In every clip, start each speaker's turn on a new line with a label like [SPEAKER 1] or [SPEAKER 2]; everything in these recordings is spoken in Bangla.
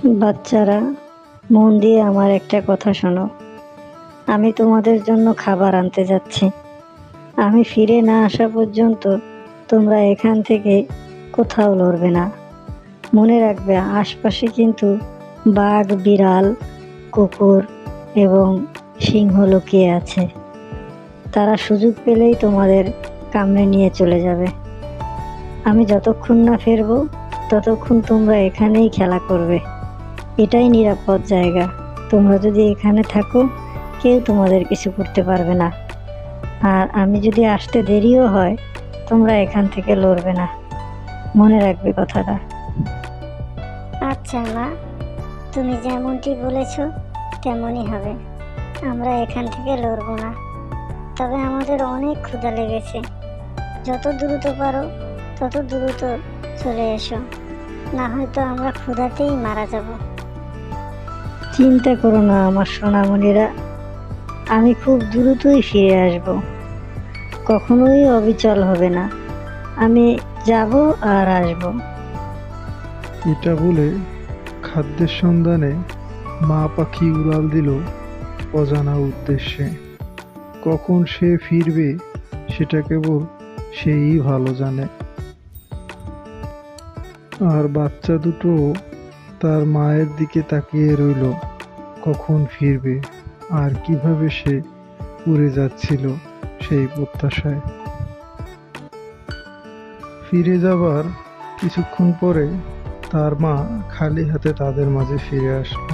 [SPEAKER 1] বাচ্চারা, মন দিয়ে আমার একটা কথা শোনো। আমি তোমাদের জন্য খাবার আনতে যাচ্ছি। আমি ফিরে না আসা পর্যন্ত তোমরা এখান থেকে কোথাও লড়বে না। মনে রাখবে, আশপাশে কিন্তু বাঘ, বিড়াল, কুকুর এবং সিংহ লুকিয়ে আছে। তারা সুযোগ পেলেই তোমাদের কামড়ে নিয়ে চলে যাবে। আমি যতক্ষণ না ফিরবো ততক্ষণ তোমরা এখানেই খেলা করবে। এটাই নিরাপদ জায়গা। তোমরা যদি এখানে থাকো, কেউ তোমাদের কিছু করতে পারবে না। আর আমি যদি আসতে দেরিও হয়, তোমরা এখান থেকে লড়বে না। মনে রাখবে কথাটা।
[SPEAKER 2] আচ্ছা মা, তুমি যেমনটি বলেছ তেমনই হবে। আমরা এখান থেকে লড়বো না। তবে আমাদের অনেক ক্ষুধা লেগেছে। যত দ্রুত পারো তত দ্রুত চলে এসো, না হয়তো আমরা ক্ষুধাতেই মারা যাব।
[SPEAKER 1] চিন্তা করো না আমার সোনামণিরা, আমি খুব দ্রুতই ফিরে আসব। কখনোই অবিচল হবে না। আমি যাব আর আসব।
[SPEAKER 3] এটা বলে খাদ্যের সন্ধানে মা পাখি উড়াল দিল অজানা উদ্দেশ্যে। কখন সে ফিরবে সেটা কেবল সেই ভালো জানে। আর বাচ্চা দুটো তার মায়ের দিকে তাকিয়ে রইল, কখন ফিরবে আর কিভাবে সে উড়ে যাচ্ছিল সেই প্রত্যাশায়। ফিরে যাবার কিছুক্ষণ পরে তার মা খালি হাতে তাদের মাঝে ফিরে আসলো।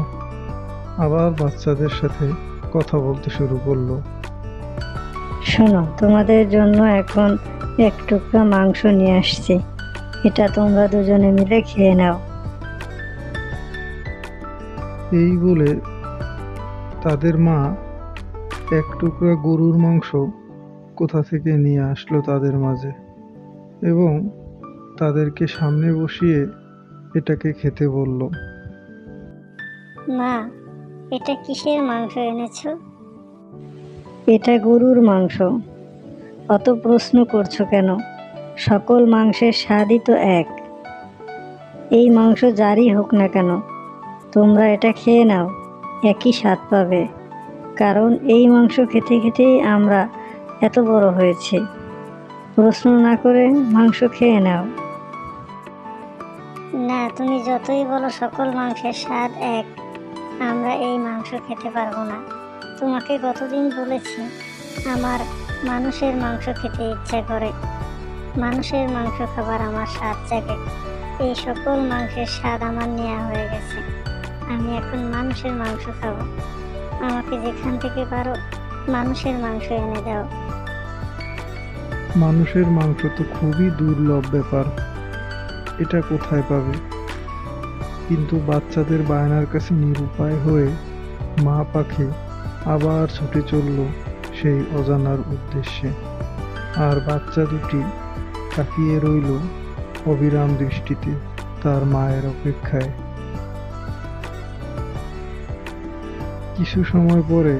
[SPEAKER 3] আবার বাচ্চাদের সাথে কথা বলতে শুরু করলো।
[SPEAKER 1] শোনো, তোমাদের জন্য এখন এক টুকরা মাংস নিয়ে আসছি। এটা তোমরা দুজনে মিলে খেয়ে নাও।
[SPEAKER 3] এই বলে তাদের মা এক টুকরা গরুর মাংস কোথা থেকে নিয়ে আসলো তাদের মাঝে এবং তাদেরকে সামনে বসিয়ে এটাকে খেতে বলল।
[SPEAKER 2] মা, এটা কিসের মাংস এনেছো?
[SPEAKER 1] এটা গরুর মাংস। অত প্রশ্ন করছো কেন? সকল মাংসের স্বাদই তো এক। এই মাংস যারই হোক না কেন, তোমরা এটা খেয়ে নাও, একই স্বাদ পাবে। কারণ এই মাংস খেতে খেতেই আমরা এত বড় হয়েছি। প্রশ্ন না করে মাংস খেয়ে নাও।
[SPEAKER 2] না, তুমি যতই বলো সকল মাংসের স্বাদ এক, আমরা এই মাংস খেতে পারবো না। তোমাকে কতদিন বলেছি আমার মানুষের মাংস খেতে ইচ্ছা করে। মানুষের মাংস খাবার আমার স্বাদ জাগে। এই সকল মাংসের স্বাদ আমার নেওয়া হয়ে গেছে। আমি এখন মানুষের মাংস খাবো। আমাকে যেখান থেকে পারো মানুষের মাংস এনে দাও।
[SPEAKER 3] মানুষের মাংস তো খুবই দুর্লভ ব্যাপার, এটা কোথায় পাবে? কিন্তু বাচ্চাদের বায়নার কাছে নিরুপায় হয়ে মা পাখি আবার ছুটে চলল সেই অজানার উদ্দেশ্যে। আর বাচ্চা দুটি তাকিয়ে রইল অবিরাম দৃষ্টিতে তার মায়ের অপেক্ষায়। কিছু সময় পরে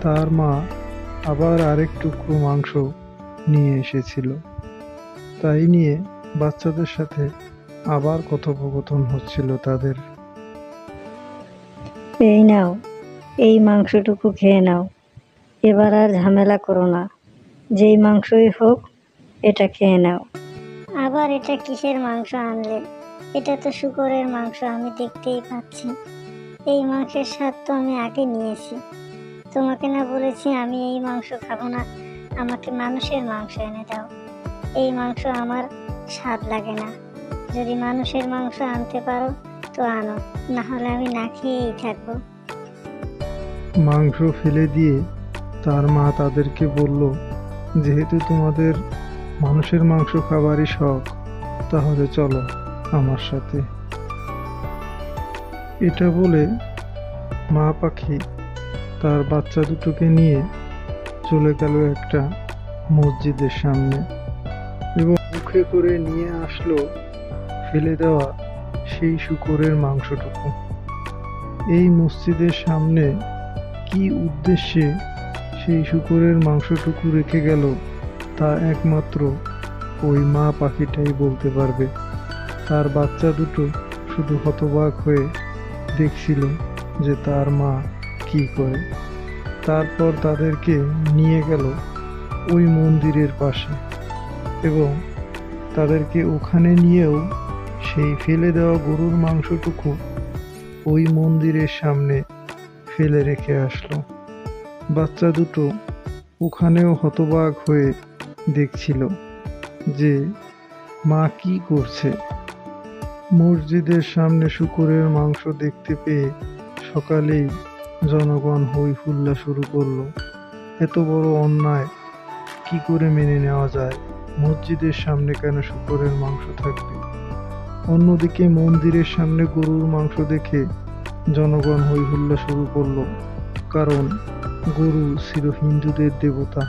[SPEAKER 3] তার মা আবার আরেক টুকরো মাংস নিয়ে এসেছিল। তাই নিয়ে বাচ্চাদের সাথে আবার কথোপকথন হচ্ছিল তাদের।
[SPEAKER 1] এই নাও, এই মাংসটুকু খেয়ে নাও। এবার আর ঝামেলা করো না। যেই মাংসই হোক, এটা খেয়ে নাও।
[SPEAKER 2] আবার এটা কিসের মাংস আনলে? এটা তো শূকরের মাংস, আমি দেখতেই পাচ্ছি। এই মাংসের স্বাদ তো আমি আগে নিয়েছি। তোমাকে না বলেছি আমি এই মাংস খাবো না, আমাকে মানুষের মাংস এনে দাও। এই মাংস আমার স্বাদ লাগে না। যদি মানুষের মাংস আনতে পারো তো আনো, না হলে আমি না খেয়েই থাকবো।
[SPEAKER 3] মাংস ফেলে দিয়ে তার মা তাদেরকে বলল, যেহেতু তোমাদের মানুষের মাংস খাবারই শখ, তাহলে চলো আমার সাথে। এটা বলে মা পাখি তার বাচ্চা দুটোকে নিয়ে চলে গেল একটা মসজিদের সামনে এবং মুখে করে নিয়ে আসলো ফেলে দেওয়া সেই শূকরের মাংসটুকু। এই মসজিদের সামনে কি উদ্দেশ্যে সেই শূকরের মাংসটুকু রেখে গেল তা একমাত্র ওই মা পাখিটাই বলতে পারবে। তার বাচ্চা দুটো শুধু হতবাক হয়ে দেখছিল যে তার মা কি করে। তারপর তাদেরকে নিয়ে গেল ওই মন্দিরের পাশে এবং তাদেরকে ওখানে নিয়েও সেই ফেলে দেওয়া গরুর মাংসটুকু ওই মন্দিরের সামনে ফেলে রেখে আসলো। বাচ্চা দুটো ওখানেও হতবাক হয়ে দেখছিল যে মা কি করছে। মসজিদের সামনে শূকরের মাংস দেখতে পেয়ে সকালেই জনগণ হই হুল্লা শুরু করলো। এত বড় অন্যায় কি করে মেনে নেওয়া যায়? মসজিদের সামনে কেন শূকরের মাংস থাকবে? অন্যদিকে মন্দিরের সামনে গরুর মাংস দেখে জনগণ হই হুল্লা শুরু করলো, কারণ গরু ছিল হিন্দুদের দেবতা।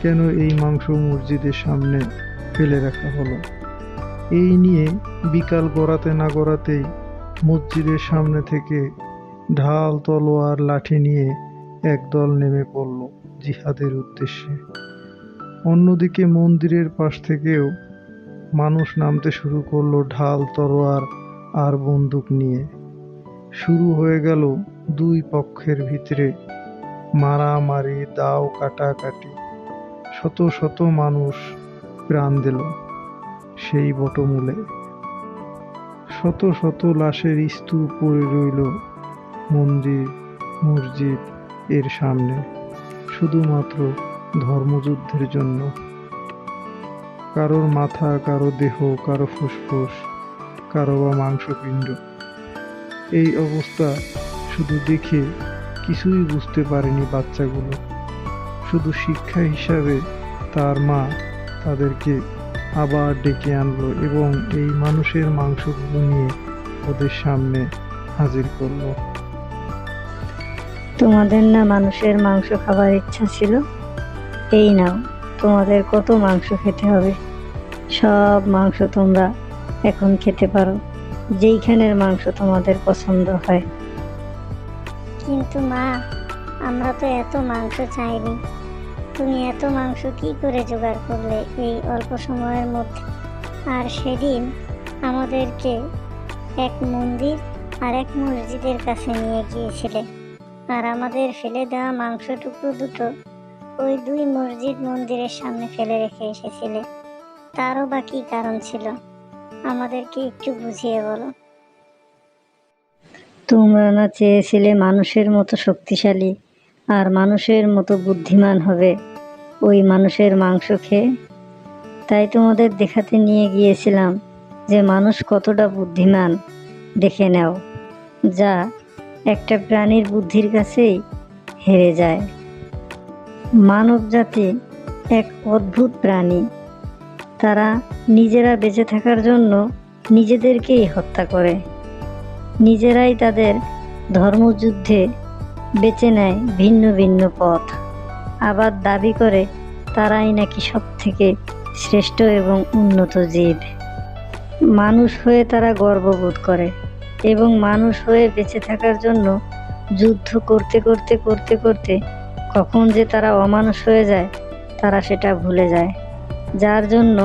[SPEAKER 3] কেন এই মাংস মসজিদের সামনে ফেলে রাখা হলো? এই নিয়ে বিকাল গড়াতে না গড়াতেই মসজিদের সামনে থেকে ঢাল, তলোয়ার, লাঠি নিয়ে একদল নেমে পড়ল জিহাদের উদ্দেশ্যে। অন্যদিকে মন্দিরের পাশ থেকেও মানুষ নামতে শুরু করলো ঢাল, তলোয়ার আর বন্দুক নিয়ে। শুরু হয়ে গেল দুই পক্ষের ভিতরে মারামারি, দাও কাটাকাটি। শত শত মানুষ প্রাণ দিল সেই বটমূলে। শত শত লাশের স্তূপ পড়ে রইল মন্দির, মসজিদ এর সামনে, শুধুমাত্র ধর্মযুদ্ধের জন্য। কারোর মাথা, কারো দেহ, কারো ফুসফুস, কারো বা মাংসপিণ্ড। এই অবস্থা শুধু দেখে কিছুই বুঝতে পারেনি বাচ্চাগুলো। শুধু শিক্ষা হিসাবে তার মা তাদেরকে আবার ডেকে আনলো এবং এই মানুষের মাংসগুলো নিয়ে ওদের সামনে হাজির করলো।
[SPEAKER 1] তোমাদের না মানুষের মাংস খাবার ইচ্ছা ছিল? এই নাও, তোমাদের কত মাংস খেতে হবে। সব মাংস তোমরা এখন খেতে পারো, যেইখানের মাংস তোমাদের পছন্দ হয়।
[SPEAKER 2] কিন্তু মা, আমরা তো এত মাংস চাইনি। তুমি এত মাংস কি করে জোগাড় করলে এই অল্প সময়ের মধ্যে? আর সেদিন আমাদেরকে এক মন্দির আর এক মসজিদের কাছে নিয়ে গিয়েছিলে, আর আমাদের ফেলে দেওয়া মাংসটুকু দুটো ওই দুই মসজিদ মন্দিরের সামনে ফেলে রেখে এসেছিলে। তারও বা কি কারণ ছিল? আমাদেরকে একটু বুঝিয়ে বলো।
[SPEAKER 1] তোমরা না চেয়েছিলে মানুষের মতো শক্তিশালী আর মানুষের মতো বুদ্ধিমান হবে ওই মানুষের মাংস খেয়ে? তাই তোমাদের দেখাতে নিয়ে গিয়েছিলাম যে মানুষ কতটা বুদ্ধিমান। দেখে নাও, যা একটা প্রাণীর বুদ্ধির কাছেই হেরে যায়। মানব জাতি এক অদ্ভুত প্রাণী। তারা নিজেরা বেঁচে থাকার জন্য নিজেদেরকেই হত্যা করে। নিজেরাই তাদের ধর্মযুদ্ধে বেছে নেয় ভিন্ন ভিন্ন পথ। আবার দাবি করে তারাই নাকি সব থেকে শ্রেষ্ঠ এবং উন্নত জীব। মানুষ হয়ে তারা গর্ববোধ করে এবং মানুষ হয়ে বেঁচে থাকার জন্য যুদ্ধ করতে করতে করতে করতে কখন যে তারা অমানুষ হয়ে যায় তারা সেটা ভুলে যায়, যার জন্য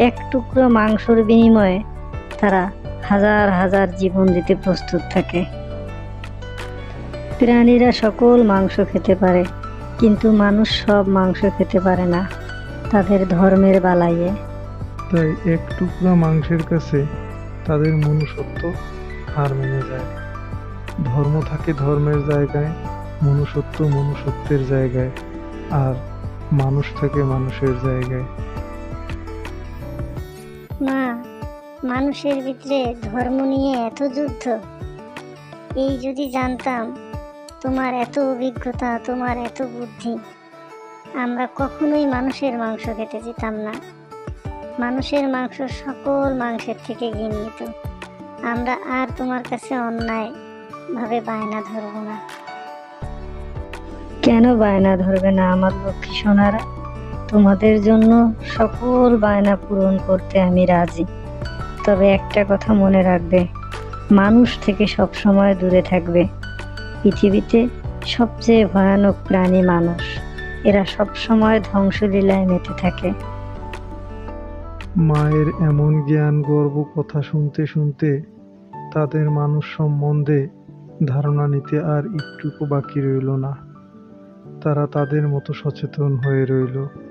[SPEAKER 1] এক টুকরো মাংসর বিনিময়ে তারা হাজার হাজার জীবন দিতে প্রস্তুত থাকে। প্রাণীরা সকল মাংস খেতে পারে, কিন্তু মানুষ সব মাংস খেতে পারে না তাদের ধর্মের বালাইয়ে।
[SPEAKER 3] তাই এক টুকরা মাংসের কাছে তাদের মনুষ্যত্ব হার মেনে যায়। ধর্ম থাকে ধর্মের জায়গায়, মনুষ্যত্ব মনুষ্যত্বের জায়গায়, আর মানুষ থাকে মানুষের জায়গায়।
[SPEAKER 2] মা, মানুষের ভিতরে ধর্ম নিয়ে এত যুদ্ধ! এই যদি জানতাম তোমার এত অভিজ্ঞতা, তোমার এত বুদ্ধি, আমরা কখনোই মানুষের মাংস খেতে যেতাম না। মানুষের মাংস সকল মাংসের থেকে ঘৃণিত। আমরা আর তোমার কাছে অন্যায় ভাবে বায়না ধরব না।
[SPEAKER 1] কেন বায়না ধরবে না আমার লক্ষ্মী সোনারা? তোমাদের জন্য সকল বায়না পূরণ করতে আমি রাজি। তবে একটা কথা মনে রাখবে, মানুষ থেকে সবসময় দূরে থাকবে। পৃথিবীতে সবচেয়ে ভয়ানক প্রাণী মানুষ। এরা সবসময় ধ্বংসলীলায় মেতে থাকে।
[SPEAKER 3] মায়ের এমন জ্ঞান গর্ব কথা শুনতে শুনতে তাদের মানুষ সম্বন্ধে ধারণা নিতে আর একটুকু বাকি রইল না। তারা তাদের মতো সচেতন হয়ে রইল।